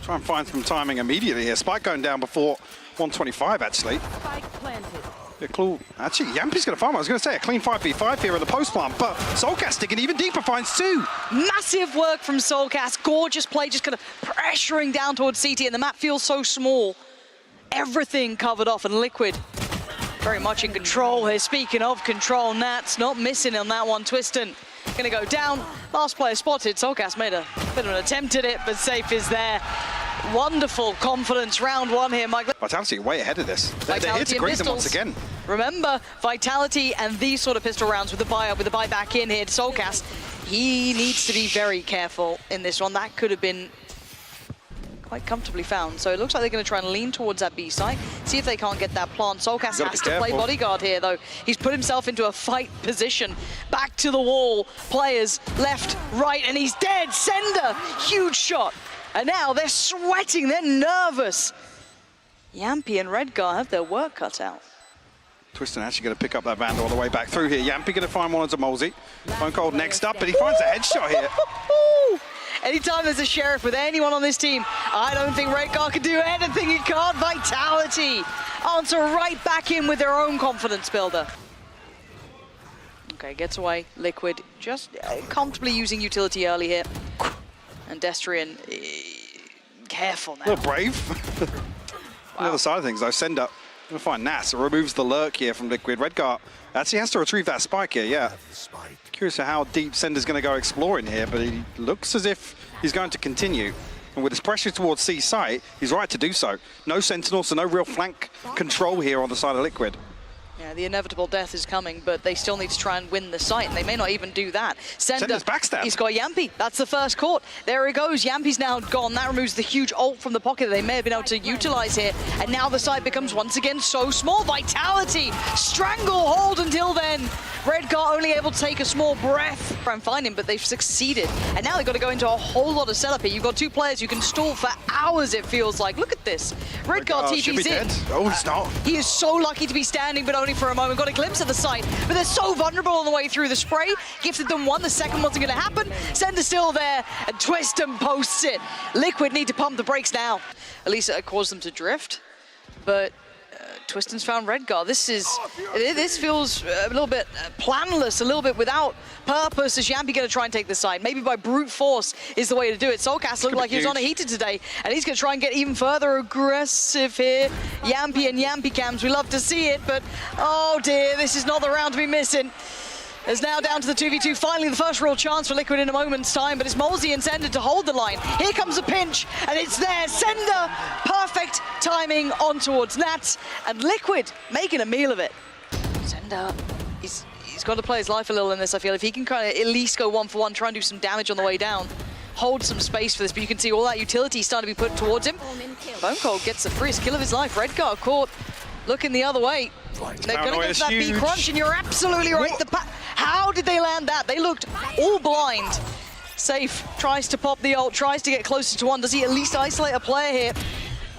Try and find some timing immediately here. Spike going down before 125, actually. Spike planted. Yeah, cool. Actually, Jamppi's going to farm. I was going to say a clean 5v5 here at the post plant, but soulcas digging even deeper, finds two. Massive work from soulcas. Gorgeous play, just kind of pressuring down towards CT, and the map feels so small. Everything covered off, and Liquid very much in control here. Speaking of control, Nats not missing on that one. Twisten gonna go down. Last player spotted. soulcas made a bit of an attempt at it, but Sayf is there. Wonderful confidence, round one here, Mike. Vitality way ahead of this. They're here to greet them once again. Remember, Vitality and these sort of pistol rounds with the buy-up, with the buy-back in here, soulcas, he needs to be very careful in this one. That could have been quite comfortably found. So it looks like they're going to try and lean towards that B site, see if they can't get that plant. soulcas has to play bodyguard here, though. He's put himself into a fight position. Back to the wall. Players left, right, and he's dead. ceNder, huge shot. And now they're sweating, they're nervous. Jamppi and Redgar have their work cut out. Twisten actually going to pick up that Vandal all the way back through here. Jamppi going to find one onto MOLSI. BONECOLD next up, but he finds a headshot here. Anytime there's a sheriff with anyone on this team, I don't think Redgar can do anything. He can't. Vitality answer right back in with their own confidence builder. Okay, gets away. Liquid just comfortably using utility early here. And Destrian, careful now. A little brave. Wow. On the other side of things, though, ceNder going to find Nas. It removes the lurk here from Liquid. Redgar actually has to retrieve that spike here, yeah. Curious how deep ceNder's going to go exploring here, but he looks as if he's going to continue. And with his pressure towards C site, he's right to do so. No Sentinel, so no real flank control here on the side of Liquid. Yeah, the inevitable death is coming, but they still need to try and win the site, and they may not even do that. ceNder's backstab. He's got Jamppi. That's the first court. There he goes. Jamppi's now gone. That removes the huge ult from the pocket that they may have been able to utilize here. And now the site becomes once again so small. Vitality, stranglehold until then. Redgar only able to take a small breath. Try and find him, but they've succeeded. And now they've got to go into a whole lot of setup here. You've got two players you can stall for hours, it feels like. Look at this. Redgar TP's in. Oh, it's not. He is so lucky to be standing, but only for a moment. Got a glimpse of the site, but they're so vulnerable on the way through. The spray gifted them one. The second wasn't going to happen. ceNder's still there, and Twisten posts it. Liquid need to pump the brakes now. At least it caused them to drift, but Twisten's found Redgar. This feels a little bit planless, a little bit without purpose. Is Jamppi going to try and take the side? Maybe by brute force is the way to do it. soulcas looked like he was on a heater today, and he's going to try and get even further aggressive here. Jamppi and Jamppi cams, we love to see it, but oh dear, this is not the round to be missing. It's now down to the 2v2. Finally, the first real chance for Liquid in a moment's time, but it's MOLSI and ceNder to hold the line. Here comes a pinch, and it's there. ceNder, perfect timing on towards Nats, and Liquid making a meal of it. ceNder, he's got to play his life a little in this, I feel. If he can kind of at least go 1-for-1, try and do some damage on the way down, hold some space for this, but you can see all that utility starting to be put towards him. BONECOLD gets the first kill of his life. Redgar caught, looking the other way. They're going to go for that B crunch, and you're absolutely right. How did they land that? They looked all blind. Sayf tries to pop the ult, tries to get closer to one. Does he at least isolate a player here?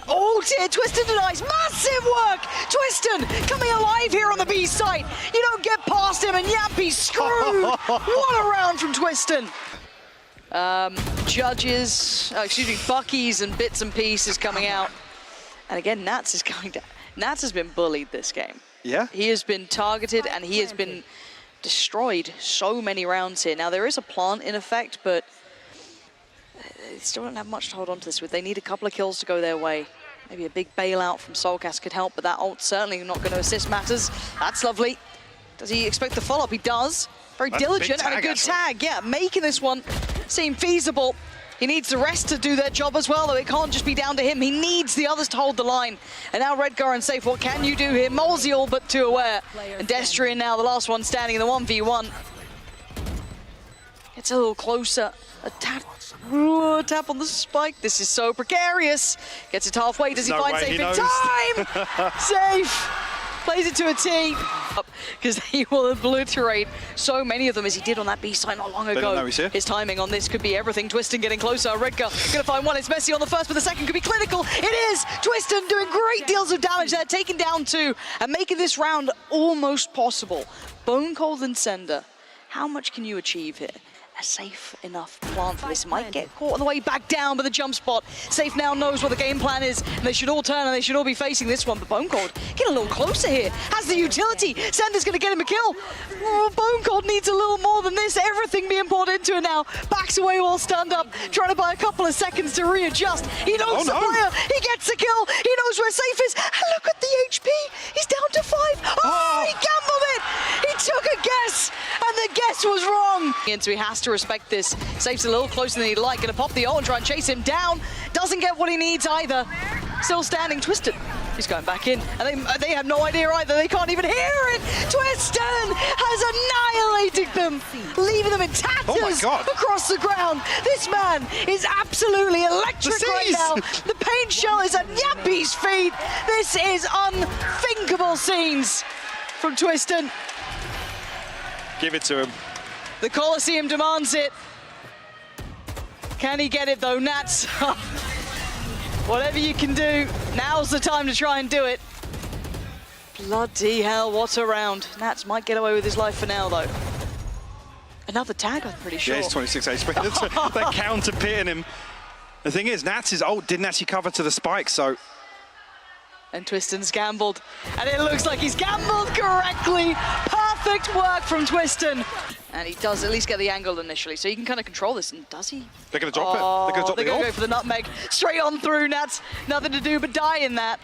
Oh dear, Twisten denies. Massive work! Twisten coming alive here on the B site. You don't get past him, and Jamppi's screwed. What a round from Twisten. Buckies and bits and pieces coming out. And again, Nats is going down. Nats has been bullied this game. Yeah. He has been targeted and he has been destroyed so many rounds here. Now, there is a plant in effect, but they still don't have much to hold on to this with. They need a couple of kills to go their way. Maybe a big bailout from soulcas could help, but that ult certainly not going to assist matters. That's lovely. Does he expect the follow-up? He does. Very diligent and a good tag. Yeah, making this one seem feasible. He needs the rest to do their job as well, though it can't just be down to him. He needs the others to hold the line. And now Redgar and Sayf, what can you do here? MOLSI all but two aware. And Destrian now, the last one standing in the 1v1. Gets a little closer. A tap on the spike. This is so precarious. Gets it halfway. Does he find Sayf in time? Sayf plays it to a T, because he will obliterate so many of them as he did on that B side not long ago. His timing on this could be everything. Twisten getting closer. Redgar gonna find one. It's messy on the first, but the second could be clinical. It is! Twisten doing great deals of damage there, taking down two and making this round almost possible. BONECOLD and ceNder, how much can you achieve here? a safe enough plant for this. Might get caught on the way back down, but the jump spot. Sayf now knows what the game plan is, and they should all turn and they should all be facing this one. But BONECOLD get a little closer here. Has the utility. ceNder's going to get him a kill. Oh, BONECOLD needs a little more than this. Everything being poured into it now. Backs away while stunned up, trying to buy a couple of seconds to readjust. He knows the player. He gets the kill. He knows where Sayf is. And look at the HP. He's down to 5. Oh, he gambled it. He took a guess, and the guess was wrong. And so he has to respect this. Sayf's a little closer than he'd like. Gonna pop the ult and try and chase him down. Doesn't get what he needs either. Still standing. Twisten. He's going back in, and they have no idea either. They can't even hear it. Twisten has annihilated them, leaving them in tatters across the ground. This man is absolutely electric right now. The paint shell is at Jamppi's feet. This is unthinkable scenes from Twisten. Give it to him. The Coliseum demands it. Can he get it though, Nats? Whatever you can do, now's the time to try and do it. Bloody hell, what a round. Nats might get away with his life for now though. Another tag, I'm pretty sure. Yeah, he's 26 HP. They're counter-pitting him. The thing is, Nats' ult didn't actually cover to the spike, so... And Twisten's gambled. And it looks like he's gambled correctly. Perfect work from Twisten. And he does at least get the angle initially, so he can kind of control this. And does he? They're going to drop it. They're going to drop they're the going ult. to go for the nutmeg. Straight on through, Nats. Nothing to do but die in that.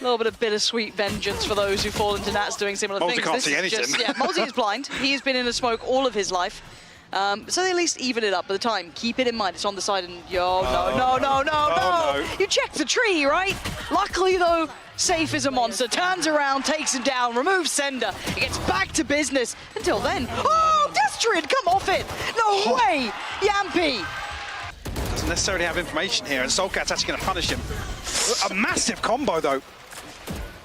A little bit of bittersweet vengeance for those who fall into Nats doing similar MOLSI things. can't see anything. Yeah, MOLSI is blind. He has been in a smoke all of his life. So they at least even it up at the time. Keep it in mind, it's on the side and no. You check the tree, right? Luckily though, Sayf is a monster. Turns around, takes him down, removes ceNder. He gets back to business. Until then, oh, Destrian, come off it. No way, Jamppi. Doesn't necessarily have information here, and soulcas actually going to punish him. A massive combo though.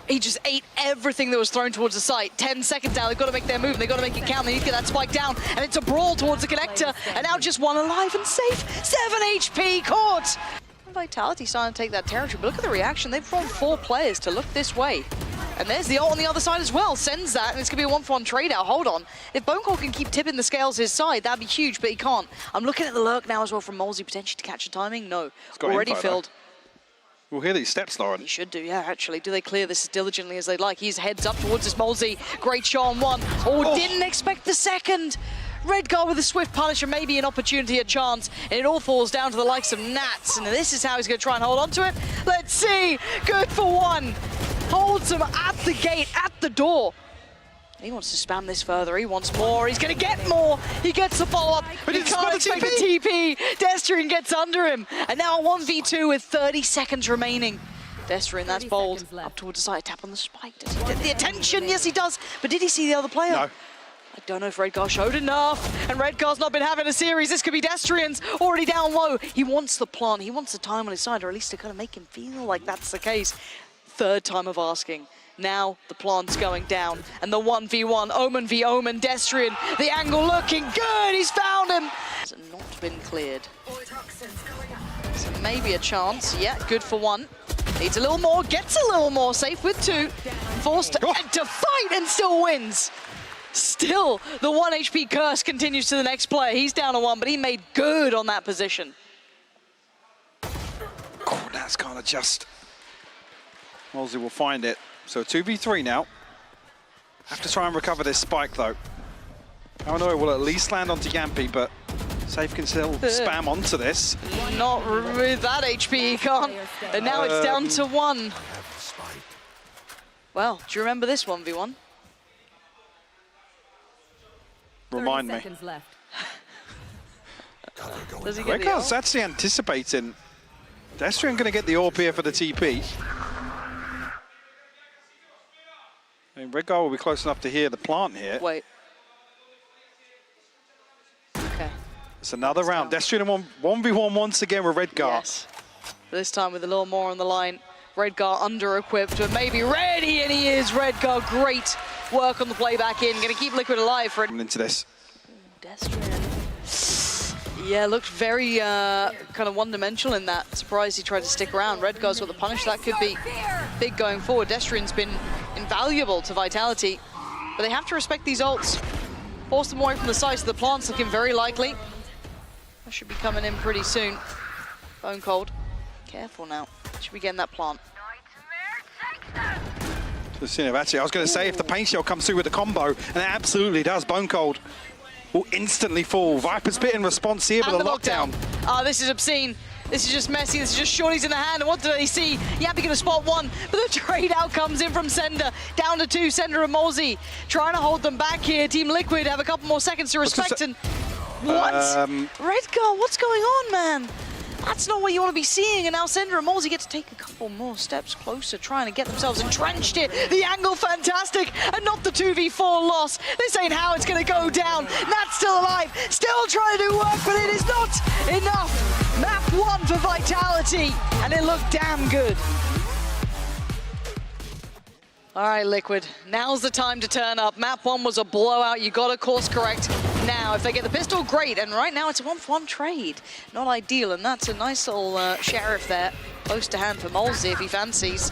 He just ate everything that was thrown towards the site. 10 seconds down, they've got to make their move, they've got to make it count, they need to get that spike down, and it's a brawl towards the connector, and now just one alive and Sayf. 7 HP caught! Vitality starting to take that territory, but look at the reaction. They've brought 4 players to look this way. And there's the ult on the other side as well. Sends that, and it's going to be a 1-for-1 trade out. Hold on. If BONECOLD can keep tipping the scales his side, that'd be huge, but he can't. I'm looking at the lurk now as well from MOLSI, potentially to catch the timing. No, already filled. We'll hear these steps, Lauren. He should do, yeah, actually. Do they clear this as diligently as they'd like? He's heads up towards this MOLSI. Great shot on one. Oh, didn't expect the second. Redgar with a swift punish and maybe an opportunity, a chance. And it all falls down to the likes of Nats. And this is how he's going to try and hold on to it. Let's see. Good for one. Holds him at the gate, at the door. He wants to spam this further. He wants more. He's going to get more. He gets the follow-up. But he can't expect the TP. Destrian gets under him. And now a 1v2 with 30 seconds remaining. Destrian, that's bold. Up towards the side, tap on the spike. Does he get the attention? Yes, he does. But did he see the other player? No. I don't know if Redgar showed enough. And Redgar's not been having a series. This could be Destrian's already down low. He wants the plant. He wants the time on his side, or at least to kind of make him feel like that's the case. Third time of asking. Now the plant's going down, and the 1v1, Omen v Omen, Destrian, the angle looking good, he's found him! Has not been cleared. So maybe a chance, yeah, good for one. Needs a little more, gets a little more, Sayf with 2. Forced to fight and still wins. Still, the 1 HP curse continues to the next player. He's down to 1, but he made good on that position. Oh, that's kind of just... MOLSI will find it. So 2v3 now. Have to try and recover this spike though. I know it will at least land onto Jamppi, but Sayf can still spam onto this. Not with that HP, he can't. And now it's down to 1. Well, do you remember this 1v1? Remind me. Does he get Redgar's actually anticipating. Destrian going to get the AWP here for the TP. I mean, Redgar will be close enough to hear the plant here. Wait. Okay. It's another round. Destrian 1v1 once again with Redgar. Yes. This time with a little more on the line. Redgar under-equipped, but maybe ready, and he is. Redgar, great work on the play back in. Going to keep Liquid alive for it. Into this. Destrian. Yeah, looked very kind of one-dimensional in that. Surprised he tried to stick around. Redgar's got the punish. That could be big going forward. Destrian's been invaluable to Vitality, but they have to respect these ults. Force them away from the site, so the plant's looking very likely. That should be coming in pretty soon. BONECOLD. Careful now. Should be getting that plant. Actually, I was going to say, if the paint shell comes through with the combo, and it absolutely does, BONECOLD will instantly fall. Viper's bit in response here, but the lockdown. This is obscene. This is just messy. This is just shorties in the hand. And what do they see? Jamppi going to spot one, but the trade out comes in from ceNder. Down to two, ceNder and MOLSI trying to hold them back here. Team Liquid have a couple more seconds to respect. And what? Redgar, what's going on, man? That's not what you want to be seeing, and now ceNder and MOLSI get to take a couple more steps closer, trying to get themselves entrenched here. The angle, fantastic, and not the 2v4 loss. This ain't how it's going to go down. Nat's still alive, still trying to do work, but it is not enough. Map 1 for Vitality, and it looked damn good. All right, Liquid, now's the time to turn up. Map 1 was a blowout. You got to course correct now. If they get the pistol, great. And right now, it's a 1-for-1 trade. Not ideal, and that's a nice little sheriff there. Close to hand for MOLSI if he fancies.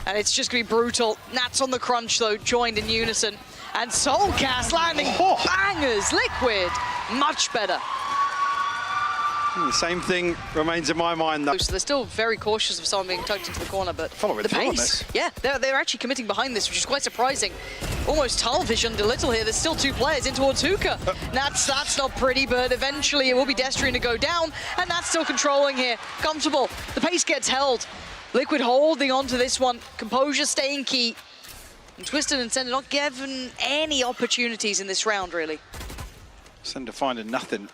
And it's just going to be brutal. Nats on the crunch, though, joined in unison. And soulcas landing bangers. Liquid, much better. The same thing remains in my mind, though. So they're still very cautious of someone being tucked into the corner, but the pace, yeah, they're actually committing behind this, which is quite surprising. Almost tunnel visioned a little here. There's still two players in towards Hookah. That's not pretty, but eventually it will be Destrian to go down, and that's still controlling here. Comfortable. The pace gets held. Liquid holding on to this one. Composure staying key. And Twisten and ceNder not given any opportunities in this round, really. ceNder finding nothing.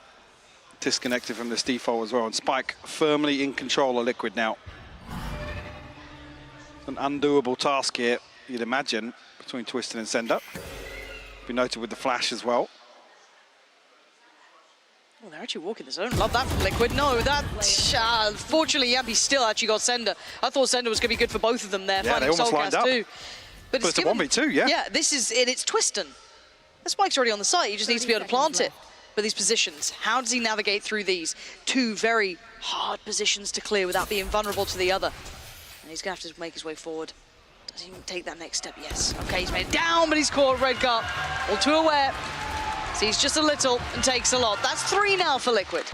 Disconnected from this default as well, and Spike firmly in control of Liquid now. An undoable task here, you'd imagine, between Twisten and ceNder. Be noted with the flash as well. Oh, they're actually walking the zone. Love that from Liquid. No, that, fortunately, Jamppi still actually got ceNder. I thought ceNder was going to be good for both of them there. Yeah, they almost lined up. Too. But it's a 1v2, yeah. Yeah, this is it. It's Twisten. The spike's already on the site. You just need to be able to plant it. But these positions, how does he navigate through these? Two very hard positions to clear without being vulnerable to the other. And he's going to have to make his way forward. Does he even take that next step? Yes. Okay, he's made it down, but he's caught Redgar. All too aware. Sees just a little and takes a lot. That's 3 now for Liquid.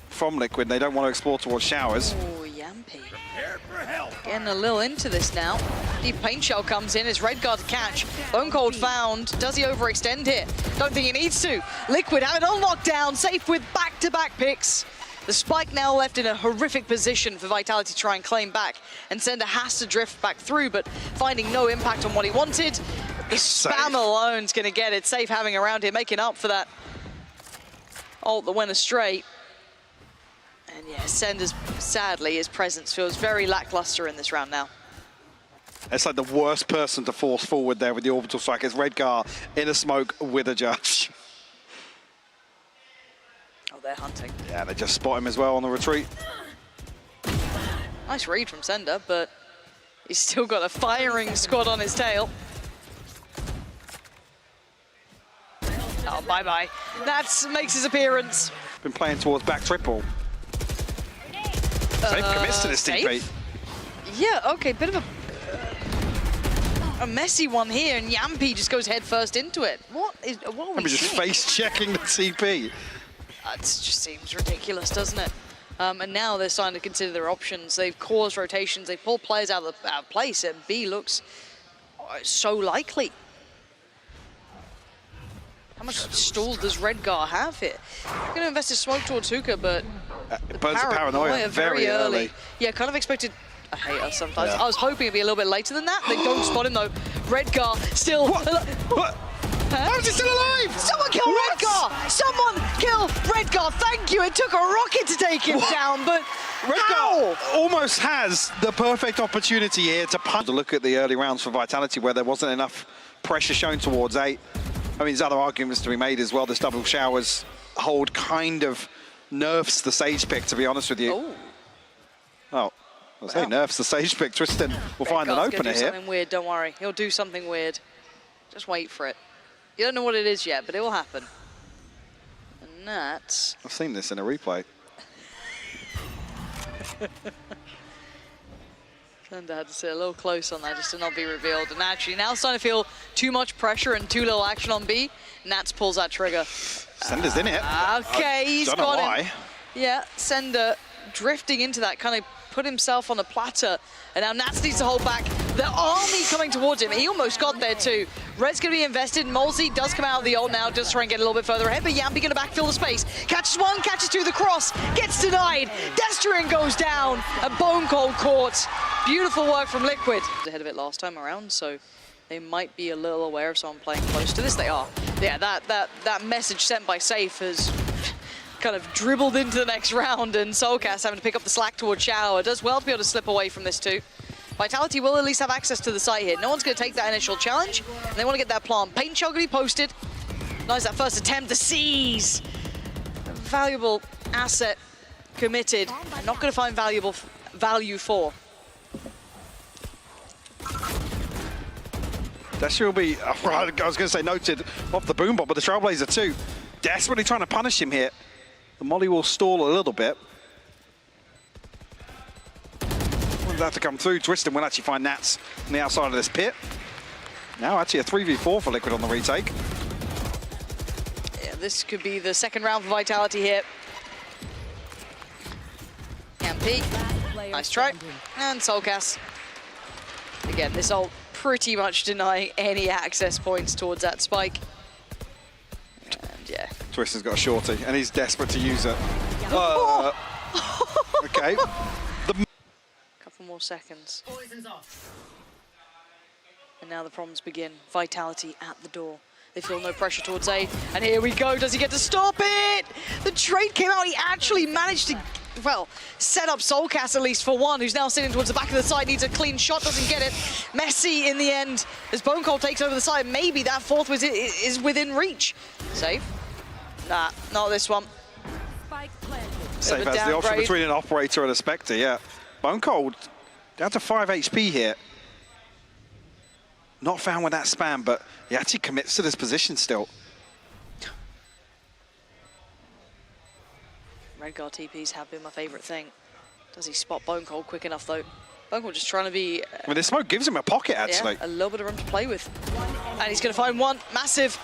From Liquid, they don't want to explore towards showers. Oh, Jamppi. Getting a little into this now. Deep paint shell comes in, it's Redgar to catch. BONECOLD found. Does he overextend here? Don't think he needs to. Liquid have it on lockdown. Sayf with back-to-back picks. The spike now left in a horrific position for Vitality to try and claim back. And ceNder has to drift back through, but finding no impact on what he wanted. The spam alone's going to get it. Sayf having around here, making up for that ult that went astray. And yeah, ceNder's, sadly, his presence feels very lackluster in this round now. It's like the worst person to force forward there with the orbital strike. It's Redgar in a smoke with a judge. Oh, they're hunting. Yeah, they just spot him as well on the retreat. Nice read from ceNder, but he's still got a firing squad on his tail. Oh, bye-bye. That makes his appearance. Been playing towards back triple. Sayf commits to this TP. Yeah, okay, bit of a messy one here, and Jamppi just goes head first into it. What are we just face checking the TP. It just seems ridiculous, doesn't it? And now they're starting to consider their options. They've caused rotations, they've pulled players out of place, and B looks so likely. How much stall does Redgar have here? I'm going to invest his smoke towards Hookah, but burns the paranoia very early. Yeah, kind of expected. I hate us sometimes. Yeah. I was hoping it'd be a little bit later than that. They don't spot him though. Redgar still. What? How is he still alive? Someone kill Redgar! Someone kill Redgar! Thank you. It took a rocket to take him down, but Redgar almost has the perfect opportunity here to punch. To look at the early rounds for Vitality where there wasn't enough pressure shown towards 8. I mean, there's other arguments to be made as well. This double showers hold kind of nerfs the Sage pick, to be honest with you. Oh, I say nerfs the Sage pick. Twisten will find an opener here. Something weird, don't worry. He'll do something weird. Just wait for it. You don't know what it is yet, but it will happen. And that's... I've seen this in a replay. ceNder had to sit a little close on that just to not be revealed. And actually now starting to feel too much pressure and too little action on B. Nats pulls that trigger. ceNder's in it. Okay, he's don't know got why. him. Yeah, ceNder drifting into that, kind of put himself on a platter. And now Nats needs to hold back. The army coming towards him. He almost got there too. Red's going to be invested. MOLSI does come out of the ult now, just try and get a little bit further ahead. But Jamppi going to backfill the space. Catches one, catches two, the cross. Gets denied. Destrian goes down. And BONECOLD caught. Beautiful work from Liquid. Ahead of it last time around, so they might be a little aware of someone playing close to this. They are. Yeah, that message sent by Sayf has kind of dribbled into the next round, and soulcas having to pick up the slack towards Shower. Does well to be able to slip away from this too. Vitality will at least have access to the site here. No one's going to take that initial challenge, and they want to get that plant. Paint shell going to be posted. Nice, that first attempt to seize. A valuable asset committed. Not going to find value for. Destrian will be, I was going to say noted off the boom bot, but the Trailblazer too. Desperately trying to punish him here. The Molly will stall a little bit. Want that to come through. Twisten will actually find Nats on the outside of this pit. Now actually a 3v4 for Liquid on the retake. Yeah, this could be the second round for Vitality here. Jamppi, nice try. And soulcas. Again, this ult pretty much denying any access points towards that spike. And yeah. Twisten's got a shorty, and he's desperate to use it. Okay. Couple more seconds. And now the problems begin. Vitality at the door. They feel no pressure towards A. And here we go. Does he get to stop it? The trade came out. He actually managed to, well, set up soulcas at least for one, who's now sitting towards the back of the side. Needs a clean shot, doesn't get it. Messy in the end as BONECOLD takes over the side. Maybe that fourth is within reach. Sayf? Nah, not this one. Sayf has the option between an operator and a Spectre, yeah. BONECOLD down to 5 HP here. Not found with that spam, but he actually commits to this position still. Redgar TPs have been my favourite thing. Does he spot BONECOLD quick enough though? BONECOLD just trying to be... I mean, the smoke gives him a pocket actually. Yeah, a little bit of room to play with. And he's going to find one. Massive.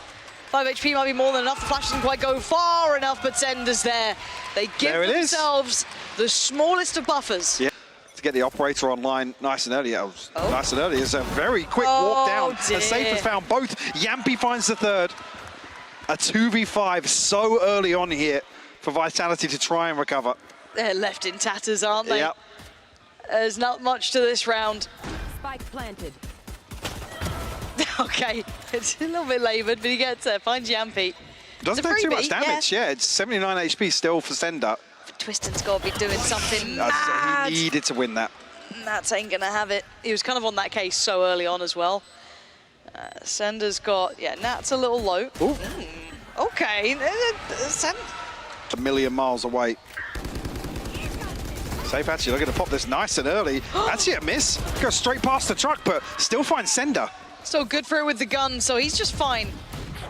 5 HP might be more than enough. The flash doesn't quite go far enough, but ceNder's there. They give themselves the smallest of buffers. Yeah. To get the operator online nice and early. Nice and early. It's a very quick walk down. Dear. And Sayf has found both. Jamppi finds the third. A 2v5 so early on here for Vitality to try and recover. They're left in tatters, aren't they? Yep. There's not much to this round. Spike planted. Okay, it's a little bit laboured, but he gets there. Finds Jamppi. Doesn't take too much damage. Yeah, it's 79 HP still for ceNder. Twisten's got to be doing something mad. He needed to win that. Nats ain't going to have it. He was kind of on that case so early on as well. ceNder's got, yeah, Nats a little low. Okay. A million miles away. Sayf actually looking to pop this nice and early. Actually a miss. Goes straight past the truck, but still finds ceNder. So good for it with the gun, so he's just fine.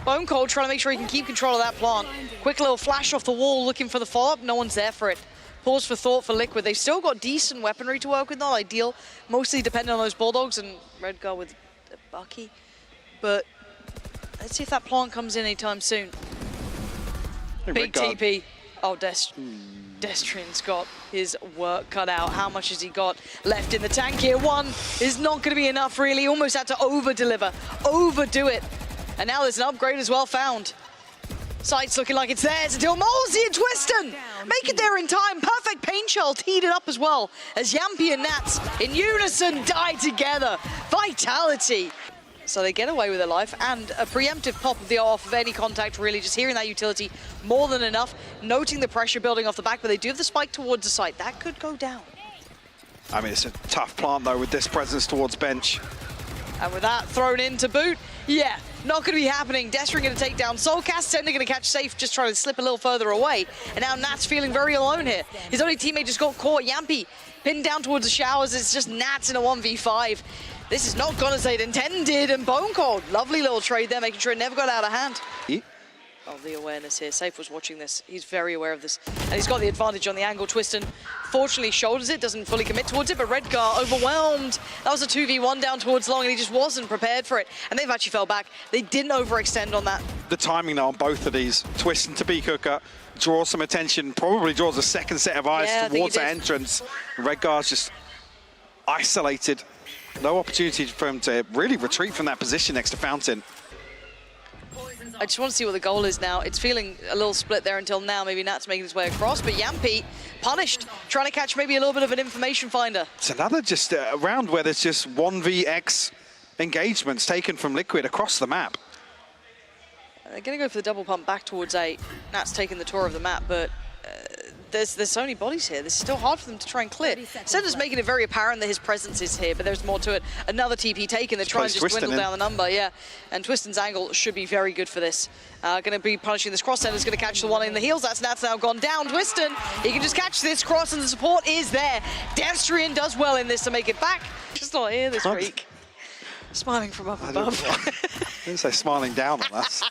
BONECOLD trying to make sure he can keep control of that plant. Quick little flash off the wall looking for the follow-up. No one's there for it. Pause for thought for Liquid. They've still got decent weaponry to work with, not ideal. Mostly dependent on those Bulldogs and Redgar with Bucky. But let's see if that plant comes in anytime soon. Big Redgar. TP. Oh, Destrian's got his work cut out. How much has he got left in the tank here? One is not going to be enough, really. Almost had to over-deliver, overdo it. And now there's an upgrade as well found. Sight's looking like it's theirs until MOLSI and Twisten make it there in time. Perfect paint shell teed it up as well as Jamppi and Nats in unison die together. Vitality. So they get away with their life, and a preemptive pop of the off of any contact, really. Just hearing that utility, more than enough. Noting the pressure building off the back, but they do have the spike towards the site. That could go down. I mean, it's a tough plant, though, with this presence towards bench. And with that thrown in to boot, yeah, not going to be happening. Destrian going to take down soulcas, ceNder going to catch Sayf, just trying to slip a little further away. And now Nats feeling very alone here. His only teammate just got caught. Jamppi pinned down towards the showers. It's just Nats in a 1v5. This has not gone as they'd intended, and BONECOLD, lovely little trade there, making sure it never got out of hand. of the awareness here. Sayf was watching this. He's very aware of this. And he's got the advantage on the angle. Twisten fortunately shoulders it, doesn't fully commit towards it, but Redgar overwhelmed. That was a 2v1 down towards long, and he just wasn't prepared for it. And they've actually fell back. They didn't overextend on that. The timing now on both of these. Twisten to be cooker, draws some attention, probably draws a second set of eyes towards that entrance. Redgar's just isolated. No opportunity for him to really retreat from that position next to Fountain. I just want to see what the goal is now. It's feeling a little split there until now. Maybe Nat's making his way across, but Jamppi punished, trying to catch maybe a little bit of an information finder. It's another just round where there's just 1vx engagements taken from Liquid across the map. They're going to go for the double pump back towards A. Nat's taking the tour of the map, but there's so many bodies here. This is still hard for them to try and clear. ceNder's making it very apparent that his presence is here, but there's more to it. Another TP taken. They're trying to just dwindle down the number, yeah. And Twisten's angle should be very good for this. Going to be punishing this cross. ceNder's going to catch the one in the heels. That's now gone down. Twisten, he can just catch this cross, and the support is there. Destrian does well in this to make it back. Just not here this week. Smiling from up above. I didn't say smiling down on us.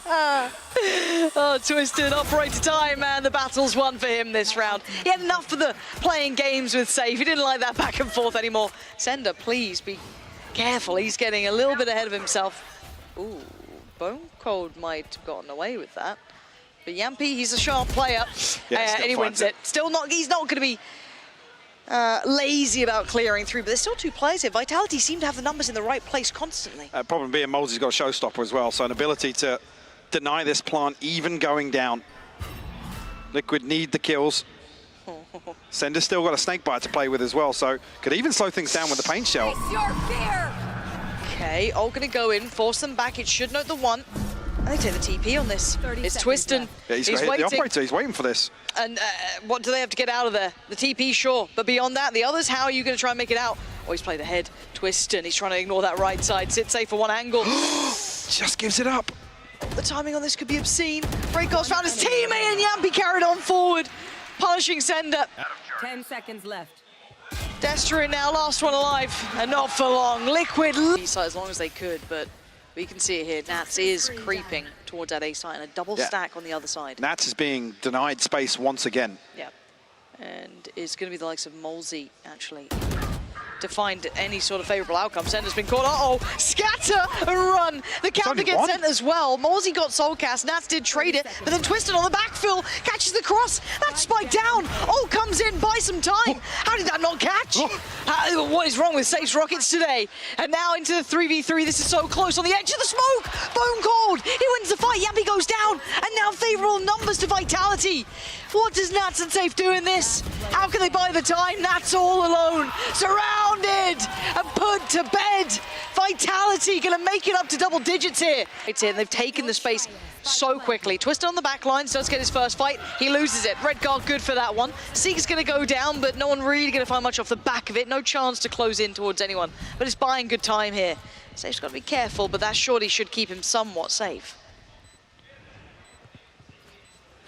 Oh, Twisten, operator time, man. The battle's won for him this round. He had enough of the playing games with Sayf. He didn't like that back and forth anymore. ceNder, please be careful. He's getting a little bit ahead of himself. Ooh, BONECOLD might have gotten away with that. But Jamppi, he's a sharp player, and he wins it. Still not, he's not going to be lazy about clearing through, but there's still two players here. Vitality seem to have the numbers in the right place constantly. Problem being MOLSI's got a showstopper as well, so an ability to deny this plant even going down. Liquid need the kills. ceNder's still got a snake bite to play with as well, so could even slow things down with the paint shell. Okay, all gonna go in, force them back. It should note the one. And they take the TP on this. It's Twisten. Yeah, he's waiting. The operator, he's waiting for this. And what do they have to get out of there? The TP, sure. But beyond that, the others, how are you going to try and make it out? Oh, he's played ahead. Twisten, he's trying to ignore that right side. Sit safe for one angle. Just gives it up. The timing on this could be obscene. Redgar's found his teammate, and Jamppi carried on forward, punishing ceNder. 10 seconds left. Destrian now, last one alive, and not for long. Liquid as long as they could, but we can see it here. Nats is creeping towards that A side, and a double stack on the other side. Nats is being denied space once again. Yeah, and it's going to be the likes of MOLSI, actually, to find any sort of favourable outcome. ceNder's been caught. Uh-oh, scatter and run. The counter gets sent as well. MOLSI got soulcas. Nats did trade it, but then Twisten on the backfill catches the cross. That's spiked down. Oh, comes in, buys some time. How did that not catch? What is wrong with Sayf's rockets today? And now into the 3v3. This is so close on the edge of the smoke. BONECOLD. He wins the fight. Jamppi goes down, and now favourable numbers to Vitality. What does Nats and Sayf do in this? How can they buy the time? Nats all alone, surrounded and put to bed. Vitality gonna make it up to double digits here. It's in, they've taken the space so quickly. Twisten on the back line, does get his first fight. He loses it. Redgar good for that one. Seek's gonna go down, but no one really gonna find much off the back of it. No chance to close in towards anyone, but it's buying good time here. Sayf's gotta be careful, but that surely should keep him somewhat safe.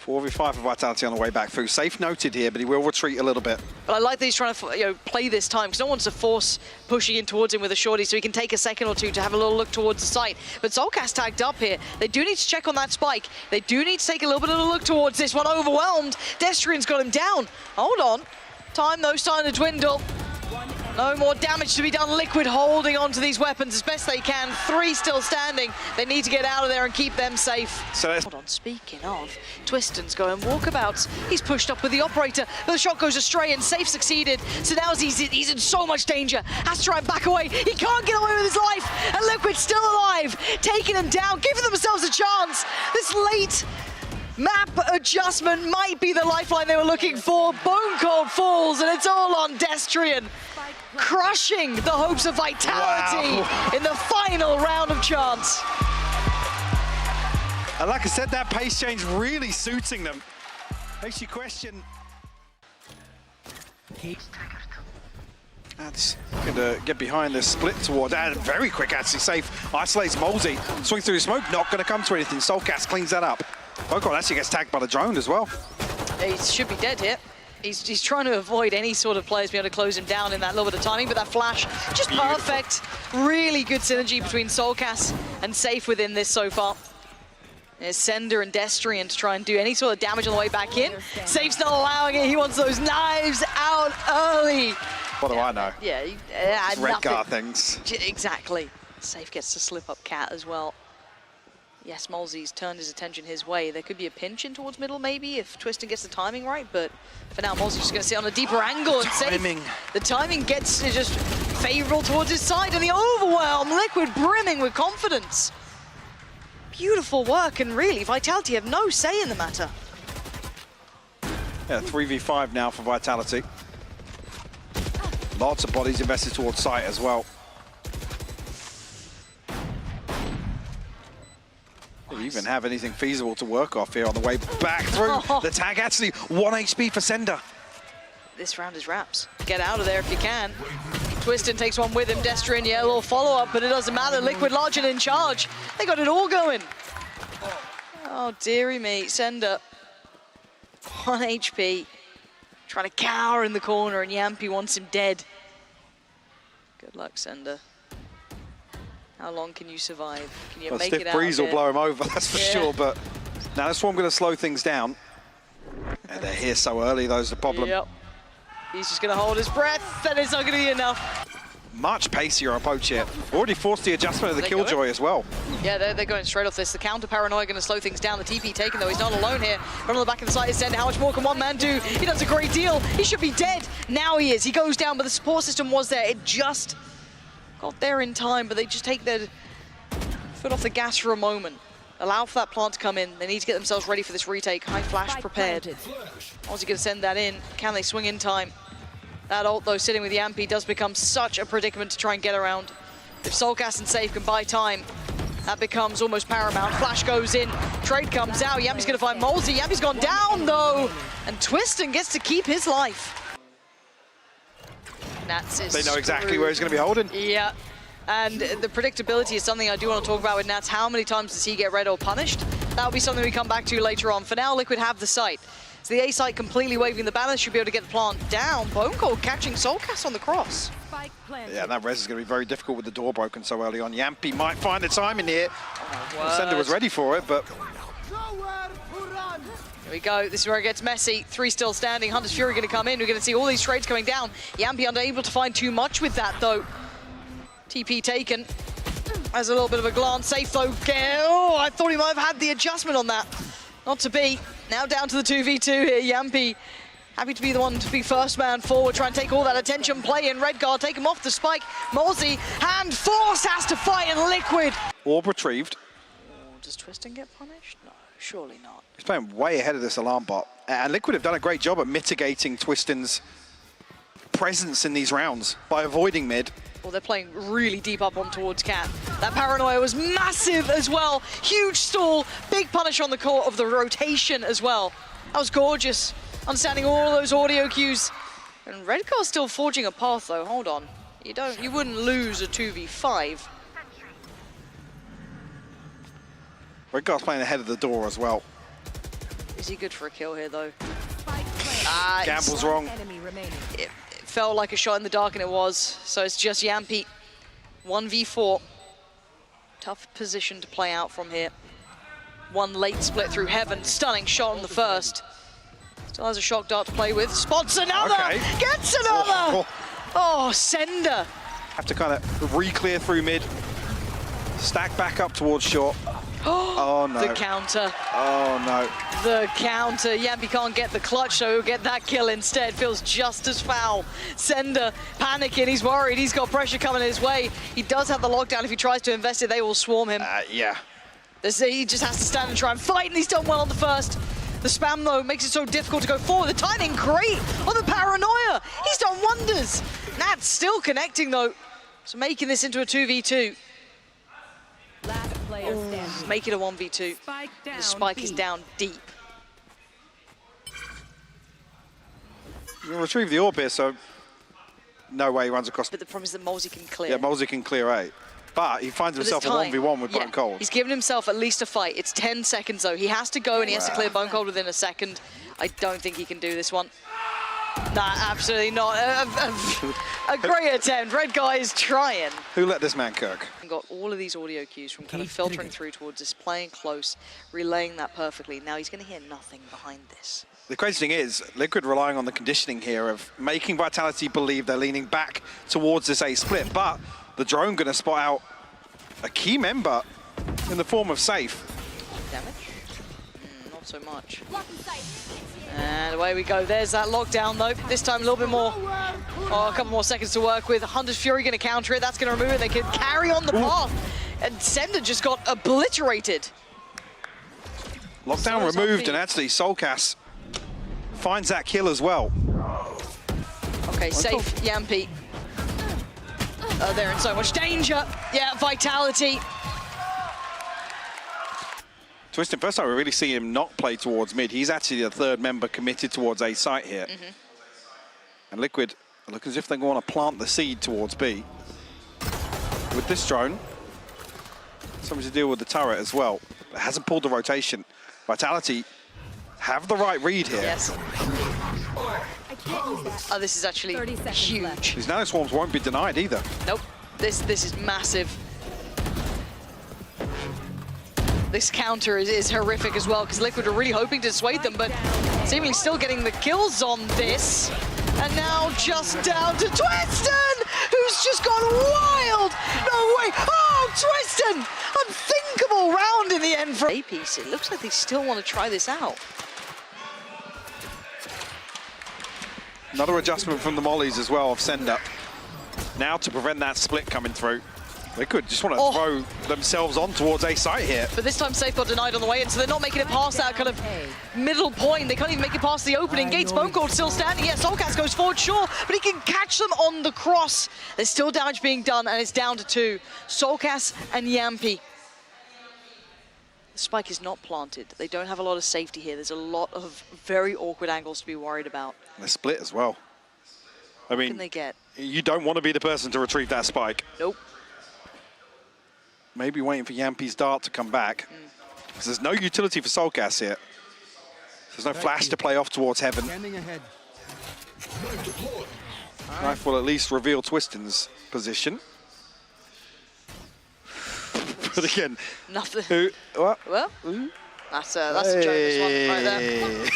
4v5 for Vitality on the way back through. Sayf noted here, but he will retreat a little bit. But I like that he's trying to play this time, because no one's to force pushing in towards him with a shorty, so he can take a second or two to have a little look towards the site. But soulcas tagged up here. They do need to check on that spike. They do need to take a little bit of a look towards this one. Overwhelmed. Destrian's got him down. Hold on. Time, though, starting to dwindle. No more damage to be done. Liquid holding on to these weapons as best they can. 3 still standing. They need to get out of there and keep them safe. So hold on, speaking of, Twisten's going walkabouts. He's pushed up with the operator, but the shot goes astray and Sayf succeeded. So now he's in so much danger. Has to try and back away. He can't get away with his life. And Liquid's still alive, taking him down, giving themselves a chance. This late map adjustment might be the lifeline they were looking for. BONECOLD falls, and it's all on Destrian, crushing the hopes of Vitality in the final round of chance. And like I said, that pace change really suiting them. Makes you question. That's gonna get behind the split toward, and very quick actually. Sayf isolates MOLSI, swings through the smoke, not gonna come to anything. soulcas cleans that up. BONECOLD actually gets tagged by the drone as well. He should be dead here. He's trying to avoid any sort of players being able to close him down in that little bit of timing, but that flash, just perfect. Really good synergy between soulcas and Sayf within this so far. There's ceNder and Destrian to try and do any sort of damage on the way back in. Sayf's not allowing it. He wants those knives out early. What do I know? Yeah, it's Redgar things. Exactly. Sayf gets to slip up cat as well. Yes, MOLSI's turned his attention his way. There could be a pinch in towards middle maybe if Twisten gets the timing right, but for now MOLSI's just going to sit on a deeper angle and Sayf. The timing gets just favorable towards his side, and the overwhelm, Liquid brimming with confidence. Beautiful work, and really, Vitality have no say in the matter. Yeah, 3v5 now for Vitality. Lots of bodies invested towards site as well. Nice. Even have anything feasible to work off here on the way back through. The tag actually 1 HP for ceNder. This round is wraps. Get out of there if you can. Twisten takes one with him. Destrian, yeah, a little follow-up, but it doesn't matter. Liquid large and in charge. They got it all going. Oh, dearie me. ceNder, 1 HP. Trying to cower in the corner, and Jamppi wants him dead. Good luck, ceNder. How long can you survive? Can you make it out? Stiff breeze will blow him over, that's for sure. But now this one going to slow things down. And they're here so early, those are the problem. Yep. He's just going to hold his breath, and it's not going to be enough. Much pacier approach here. Already forced the adjustment of the Killjoy as well. Yeah, they're going straight off this. The counter paranoia going to slow things down. The TP taken though. He's not alone here. Run on the back of the side is ceNder. How much more can one man do? He does a great deal. He should be dead. Now he is. He goes down, but the support system was there. It just got there in time, but they just take their foot off the gas for a moment. Allow for that plant to come in. They need to get themselves ready for this retake. High flash prepared. How's he going to send that in? Can they swing in time? That ult, though, sitting with Jamppi does become such a predicament to try and get around. If soulcas and Sayf can buy time, that becomes almost paramount. Flash goes in, trade comes out. Jamppi's going to find MOLSI. Jamppi's gone down, though, and Twisten gets to keep his life. Nats is They know exactly where he's going to be holding. Yeah, and the predictability is something I do want to talk about with Nats. How many times does he get red or punished? That'll be something we come back to later on. For now, Liquid have the site. So the A site completely waving the banner, should be able to get the plant down. BONECOLD catching soulcas on the cross. Yeah, that res is going to be very difficult with the door broken so early on. Jamppi might find the time in here. ceNder was ready for it, but... Here we go, this is where it gets messy. 3 still standing, Hunter's Fury going to come in. We're going to see all these trades coming down. Jamppi unable to find too much with that, though. TP taken. Has a little bit of a glance. Sayf, though. Oh, I thought he might have had the adjustment on that. Not to be. Now down to the 2v2 here. Jamppi happy to be the one to be first man forward, try and take all that attention play in. Redgar take him off the spike. MOLSI, hand force, has to fight in Liquid. Orb retrieved. Oh, does Twisten get punished? No, surely not. He's playing way ahead of this alarm bot. And Liquid have done a great job at mitigating Twisten's presence in these rounds by avoiding mid. Well, they're playing really deep up on towards cat. That paranoia was massive as well. Huge stall, big punish on the core of the rotation as well. That was gorgeous. Understanding all those audio cues. And Redgar's still forging a path though, hold on. You wouldn't lose a 2v5. Redgar's playing ahead of the door as well. Is he good for a kill here though? Gamble's wrong. It felt like a shot in the dark, and it was. So it's just Jamppi, 1v4. Tough position to play out from here. One late split through heaven, stunning shot on the first. Still has a shock dart to play with. Spots another, gets another! Oh, ceNder. Have to kind of re-clear through mid. Stack back up towards short. Oh no. The counter. Oh no. The counter. Jamppi can't get the clutch, so he'll get that kill instead. Feels just as foul. ceNder panicking. He's worried. He's got pressure coming his way. He does have the lockdown. If he tries to invest it, they will swarm him. Yeah. He just has to stand and try and fight, and he's done well on the first. The spam, though, makes it so difficult to go forward. The timing great on the paranoia. He's done wonders. Nat's still connecting, though. So making this into a 2v2. Make it a 1v2. The spike is down deep. You'll retrieve the orb here, so no way he runs across. But the problem is that MOLSI can clear. Yeah, MOLSI can clear A. But he finds himself a 1v1 with BONECOLD. He's given himself at least a fight. It's 10 seconds, though. He has to go, and he has to clear BONECOLD within a second. I don't think he can do this one. Nah, absolutely not. A great attempt. Redgar is trying. Who let this man cook? Got all of these audio cues from kind of filtering through towards us, playing close, relaying that perfectly. Now he's going to hear nothing behind this. The crazy thing is, Liquid relying on the conditioning here of making Vitality believe they're leaning back towards this A split, but the drone going to spot out a key member in the form of Sayf. Damage? Not so much. And away we go. There's that lockdown though. This time a little bit more. Oh, a couple more seconds to work with. Hunter's Fury going to counter it. That's going to remove it. They can carry on the path. And ceNder just got obliterated. Lockdown removed, and actually soulcas finds that kill as well. Okay, Sayf, Jamppi. Oh, they're in so much danger. Yeah, Vitality. Twisten, first time we really see him not play towards mid. He's actually the third member committed towards A site here. And Liquid look as if they want to plant the seed towards B. With this drone, something to deal with the turret as well. It hasn't pulled the rotation. Vitality have the right read here. Yes. Oh, this is actually huge. These nano swarms won't be denied either. Nope. This is massive. This counter is horrific as well, because Liquid are really hoping to dissuade them, but seemingly still getting the kills on this. And now just down to Twisten, who's just gone wild. No way. Oh, Twisten! Unthinkable round in the end for A piece. It looks like they still want to try this out. Another adjustment from the mollies as well of ceNder. Now to prevent that split coming through. They could just want to throw themselves on towards A site here. But this time Sayf got denied on the way in, so they're not making it past that kind of middle point. They can't even make it past the opening gates. BONECOLD still standing. Yeah, soulcas goes forward, sure, but he can catch them on the cross. There's still damage being done, and it's down to 2. soulcas and Jamppi. The spike is not planted. They don't have a lot of safety here. There's a lot of very awkward angles to be worried about. And they're split as well. I mean, What can they get? You don't want to be the person to retrieve that spike. Nope. Maybe waiting for Jamppi's dart to come back. Because there's no utility for soulcas here. There's no flash to play off towards heaven. Knife will at least reveal Twisten's position. But again, Nothing. What? Well, that's a Jonas one right there.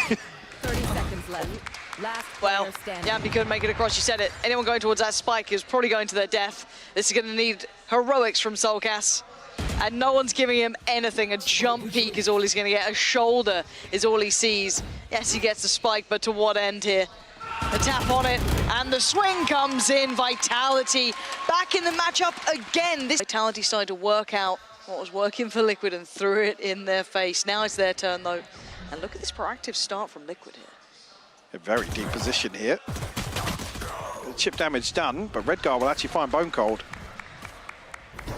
30 seconds left. Last Well, standing. Jamppi couldn't make it across. You said it. Anyone going towards that spike is probably going to their death. This is going to need heroics from soulcas. And no one's giving him anything. A jump peek is all he's going to get. A shoulder is all he sees. Yes, he gets the spike, but to what end here? The tap on it, and the swing comes in. Vitality back in the matchup again. This Vitality started to work out what was working for Liquid and threw it in their face. Now it's their turn, though. And look at this proactive start from Liquid here. A very deep position here. Chip damage done, but Redgar will actually find BONECOLD.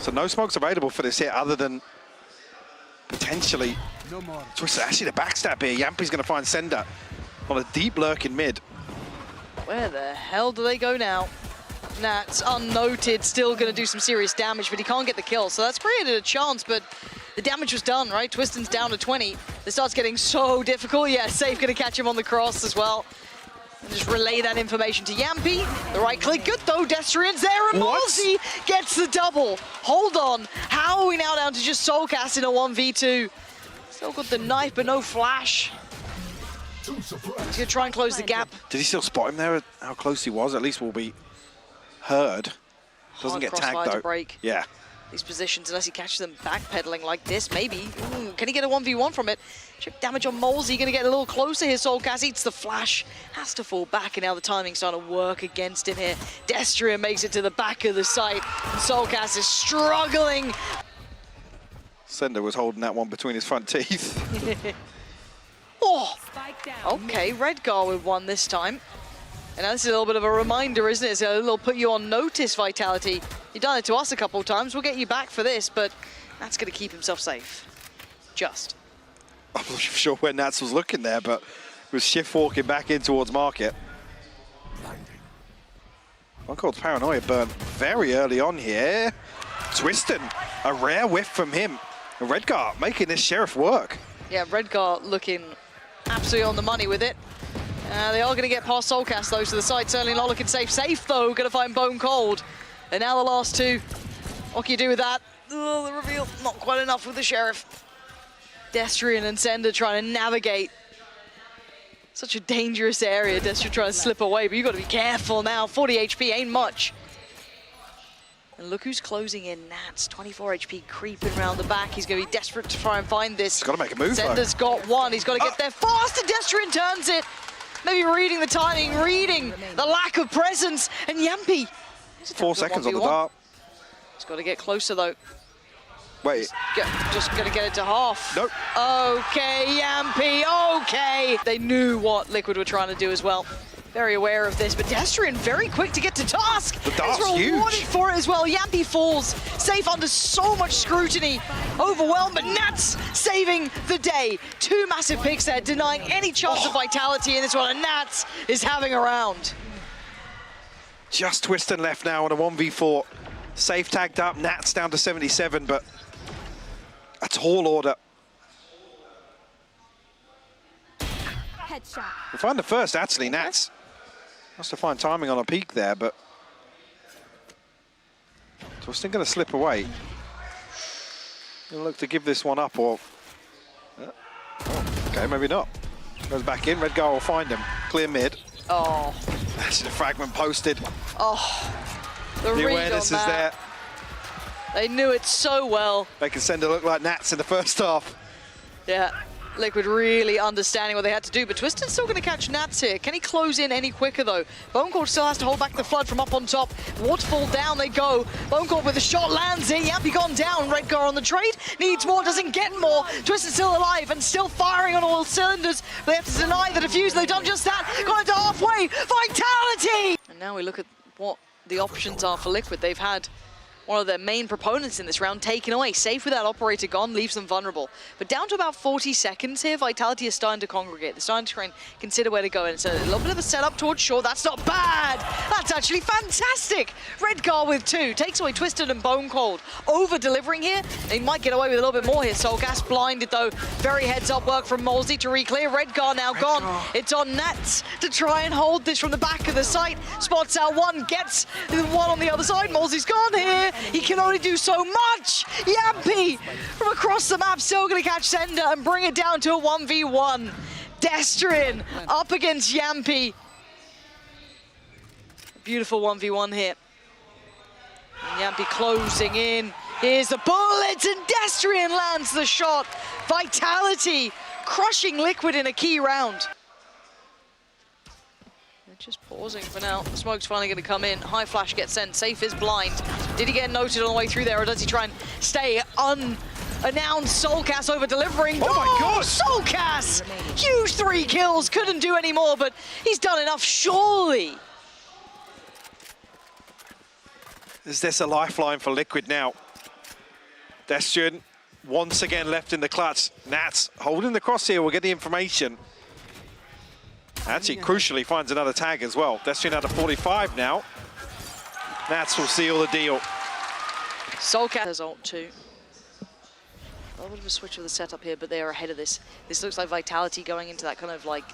So no smokes available for this hit other than potentially Twisten. Actually, the backstab here. Jamppi's going to find ceNder on a deep lurk in mid. Where the hell do they go now? Nats, unnoted, still going to do some serious damage, but he can't get the kill. So that's created a chance, but the damage was done, right? Twisten's down to 20. This starts getting so difficult. Yeah, Sayf going to catch him on the cross as well. And just relay that information to Jamppi. The right click, good though. Destrian's there, and MOLSI gets the double. Hold on. How are we now down to just soulcas in a 1v2? Still got the knife, but no flash. He's going to try and close the gap. Did he still spot him there? How close he was? At least will be heard. Doesn't get tagged though. To break. Yeah. These positions, unless he catches them backpedaling like this, maybe. Ooh, can he get a 1v1 from it? Chip damage on MOLSI, going to get a little closer here. soulcas eats the flash, has to fall back, and now the timing's starting to work against him here. Destrian makes it to the back of the site, and soulcas is struggling. ceNder was holding that one between his front teeth. Oh, okay, Redgar with one this time. And this is a little bit of a reminder, isn't it? It's a little put you on notice, Vitality. You've done it to us a couple of times. We'll get you back for this, but Nat's going to keep himself safe. Just. I'm not sure where Nats was looking there, but was shift walking back in towards market. BONECOLD's paranoia burned very early on here. Twisten, a rare whiff from him. And Redgar making this sheriff work. Yeah, Redgar looking absolutely on the money with it. They are going to get past soulcas, though, to the side. Certainly Lola can save. Sayf, though, going to find BONECOLD. And now the last two. What can you do with that? Oh, the reveal, not quite enough with the Sheriff. Destrian and ceNder trying to navigate such a dangerous area. Destrian trying to slip away, but you've got to be careful now. 40 HP ain't much. And look who's closing in. Nats, 24 HP, creeping around the back. He's going to be desperate to try and find this. He's got to make a move, ceNder's got one. He's got to get there fast, and Destrian turns it. Maybe reading the timing, reading the lack of presence. And Jamppi. 4 seconds on the dart. He's got to get closer, though. Wait. Just going to get it to half. Nope. Okay, Jamppi, okay. They knew what Liquid were trying to do as well. Very aware of this, but Destrian very quick to get to task. The dart's He's rewarded huge for it as well. Jamppi falls, Sayf under so much scrutiny, overwhelmed, but Nats saving the day. 2 massive picks there, denying any chance of vitality in this one, and Nats is having a round. Just Twisten left now on a 1v4. Sayf tagged up, Nats down to 77, but a tall order. Headshot. We'll find the first, actually, Nats. Must have find timing on a peak there, but Twisten going to slip away. Gonna look to give this one up, or okay, maybe not. Goes back in. Redgar will find him. Clear mid. Oh, That's the fragment posted. oh, the The read awareness on is there. that. They knew it so well. Making ceNder look like Nats in the first half. Yeah, Liquid really understanding what they had to do, but Twisten's still going to catch Nats here. Can he close in any quicker, though? BONECOLD still has to hold back the flood from up on top. Waterfall down they go. BONECOLD with a shot lands it. Jamppi gone down. Redgar on the trade. Needs more, doesn't get more. Twisten still alive and still firing on all cylinders. They have to deny the defuse. They've done just that. Got it to halfway. Vitality! And now we look at what the options are for Liquid. They've had one of their main proponents in this round taken away. Sayf with that operator gone leaves them vulnerable. But down to about 40 seconds here, Vitality is starting to congregate. They're starting to try and consider where to go. And it's a little bit of a setup towards short. That's not bad. That's actually fantastic. Redgar with 2. Takes away Twisten and BONECOLD. Over-delivering here. They might get away with a little bit more here. soulcas blinded, though. Very heads-up work from MOLSI to re-clear. Redgar now gone. It's on Nats to try and hold this from the back of the site. Spots out one, gets the one on the other side. MOLSI's gone here. He can only do so much. Jamppi from across the map still going to catch ceNder and bring it down to a 1v1. Destrian up against Jamppi. Beautiful 1v1 here. And Jamppi closing in. Here's the bullets and Destrian lands the shot. Vitality crushing Liquid in a key round. Just pausing for now. The smoke's finally going to come in. High flash gets sent. Sayf is blind. Did he get noted on the way through there, or does he try and stay unannounced? soulcas over delivering. Oh my God! soulcas! Huge 3 kills. Couldn't do any more, but he's done enough, surely. Is this a lifeline for Liquid now? Destrian once again left in the clutch. Nats holding the crosshair. We'll get the information. Actually, crucially, finds another tag as well. Destrian out of 45 now. Nats will seal the deal. soulcas has ult too. A little bit of a switch of the setup here, but they are ahead of this. This looks like Vitality going into that kind of like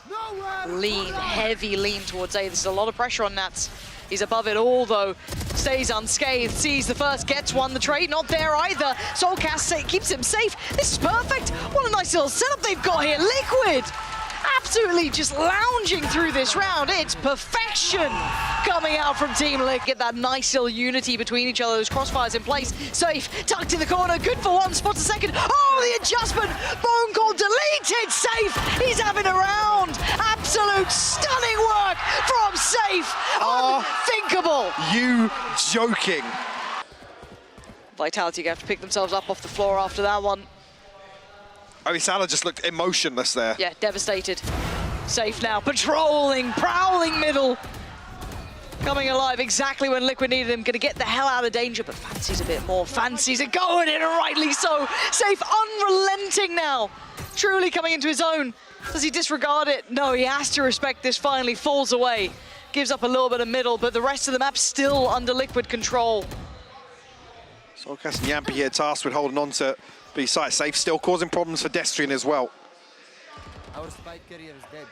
lean, heavy lean towards A. This is a lot of pressure on Nats. He's above it all, though. Stays unscathed, sees the first, gets one. The trade not there either. soulcas keeps him safe. This is perfect. What a nice little setup they've got here. Liquid absolutely just lounging through this round. It's perfection coming out from Team Liquid. Get that nice little unity between each other. Those crossfires in place. Sayf tucked in the corner. Good for one. Spots a second. Oh, the adjustment. BONECOLD deleted. Sayf. He's having a round. Absolute stunning work from Sayf. Unthinkable. You joking? Vitality have to pick themselves up off the floor after that one. I mean, Salah just looked emotionless there. Yeah, devastated. Sayf now, patrolling, prowling middle. Coming alive exactly when Liquid needed him. Gonna get the hell out of danger, but fancies a bit more. Fancies it going in, and rightly so. Sayf unrelenting now. Truly coming into his own. Does he disregard it? No, he has to respect this. Finally falls away. Gives up a little bit of middle, but the rest of the map still under Liquid control. soulcas and Jamppi here tasked with holding on to B site. Sayf still causing problems for Destrian as well. Our spike carrier is dead.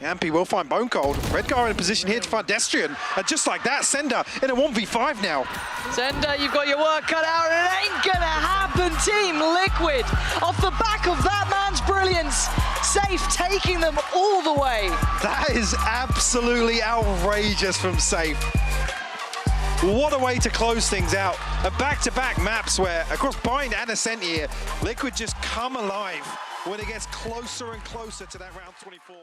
Jamppi will find BONECOLD. Redgar in a position here to find Destrian. And just like that, ceNder in a 1v5 now. ceNder, you've got your work cut out, and it ain't gonna happen, Team Liquid. Off the back of that man's brilliance, Sayf taking them all the way. That is absolutely outrageous from Sayf. What a way to close things out. A back-to-back maps where, across Bind and Ascent here, Liquid just come alive when it gets closer and closer to that round 24.